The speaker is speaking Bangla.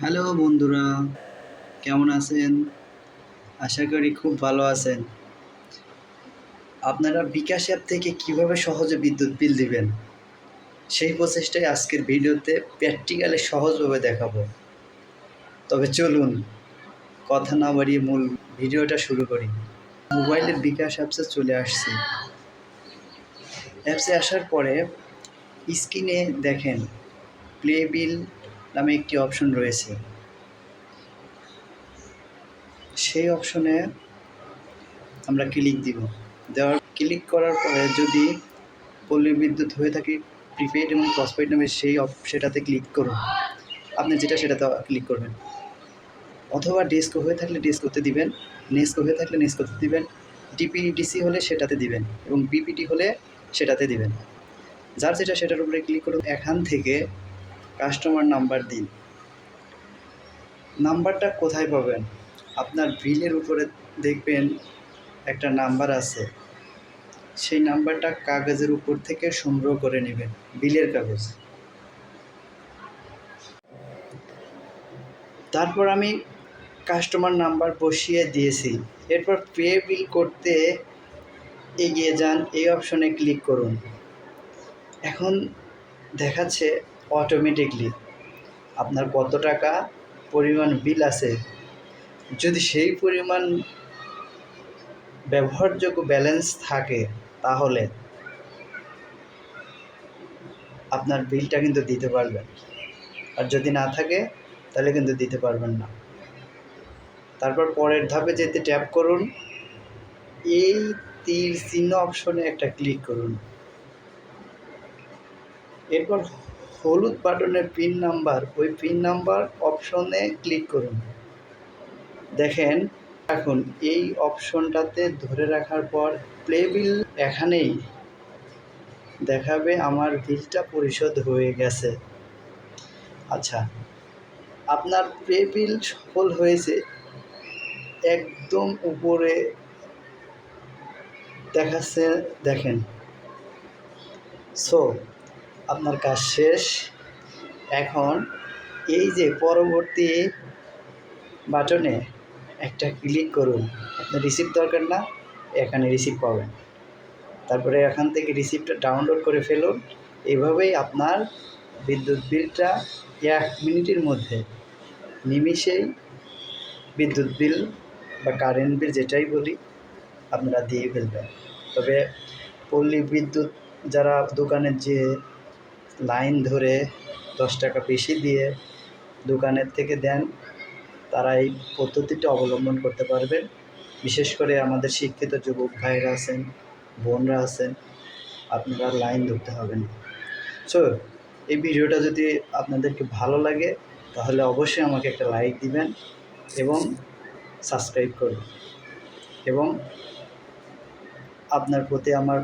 হ্যালো বন্ধুরা, কেমন আছেন? আশা করি খুব ভালো আছেন। আপনারা বিকাশ অ্যাপ থেকে কিভাবে সহজে বিদ্যুৎ বিল দিবেন, সেই প্রসেসটাই আজকের ভিডিওতে প্র্যাকটিক্যালি সহজভাবে দেখাবো। তবে চলুন কথা না বাড়িয়ে মূল ভিডিওটা শুরু করি। মোবাইলের বিকাশ অ্যাপসে চলে আসছি। অ্যাপসে আসার পরে স্ক্রিনে দেখেন প্লে বিল নামে একটি অপশন রয়েছে। সেই অপশনে আমরা ক্লিক দিব। ক্লিক করার পরে যদি পল্লী বিদ্যুৎ হয়ে থাকে প্রিপেইড এবং পোস্টপেইড নামে সেটাতে ক্লিক করুন। আপনি সেটাতে ক্লিক করবেন, অথবা ডেস্কো হয়ে থাকলে ডেস্কোতে দিবেন, নেস্কো হয়ে থাকলে নেস্কোতে দিবেন, ডিপিডিসি হলে সেটাতে দিবেন এবং বিপিটি হলে সেটাতে দিবেন। যার যেটা সেটার উপরে ক্লিক করুন। এখান থেকে কাস্টমার নাম্বার দিন। নাম্বারটা কোথায় পাবেন? আপনার বিলের উপরে দেখবেন একটা নাম্বার আছে, সেই নাম্বারটা কাগজের উপর থেকে সংগ্রহ করে নেবেন, বিলের কাগজ। তারপর আমি কাস্টমার নাম্বার বসিয়ে দিয়েছি। এরপর পে বিল করতে এগিয়ে যান, এই অপশনে ক্লিক করুন। এখন দেখাচ্ছে অটোমেটিকলি আপনার কত টাকা পরিমাণ বিল আছে। যদি সেই পরিমাণ ব্যবহারযোগ্য ব্যালেন্স থাকে তাহলে আপনার বিলটা কিন্তু দিতে পারবেন, আর যদি না থাকে তাহলে কিন্তু দিতে পারবেন না। তারপর পরের ধাপে যেতে ট্যাপ করুন, এই তীর চিহ্ন অপশনে একটা ক্লিক করুন। এরপর হলুদ বাটনের পিন নাম্বার, ওই পিন নাম্বার অপশনে ক্লিক করুন। দেখেন এখন এই অপশনটাতে ধরে রাখার পর প্লে বিল এখানেই দেখাবে আমার বিলটা পরিশোধ হয়ে গেছে। আচ্ছা, আপনার পে বিল সফল হয়েছে একদম উপরে দেখাচ্ছে, দেখেন। সো আপনার কাজ শেষ। এখন এই যে পরবর্তী বাটনে একটা ক্লিক করুন। আপনার রিসিপ্ট দরকার না, এখানে রিসিপ্ট পাবেন। তারপরে এখান থেকে রিসিপ্টটা ডাউনলোড করে ফেলুন। এভাবেই আপনার বিদ্যুৎ বিলটা 1 মিনিটের মধ্যে নিমিষেই বিদ্যুৎ বিল বা কারেন্ট বিল যেটাই বলি আপনারা দিয়ে ফেলবেন। তবে পল্লী বিদ্যুৎ যারা দোকানের যে লাইন ধরে 10 টাকা বেশি দিয়ে দোকানের থেকে দেন, তারা এই পদ্ধতিটা অবলম্বন করতে পারবেন। বিশেষ করে আমাদের শিক্ষিত যুবক ভাইরা আছেন, বোনরা আছেন, আপনারা লাইন ধরতে হবে না। সো এই ভিডিওটা যদি আপনাদেরকে ভালো লাগে তাহলে অবশ্যই আমাকে একটা লাইক দিবেন এবং সাবস্ক্রাইব করবেন, এবং আপনার প্রতি আমার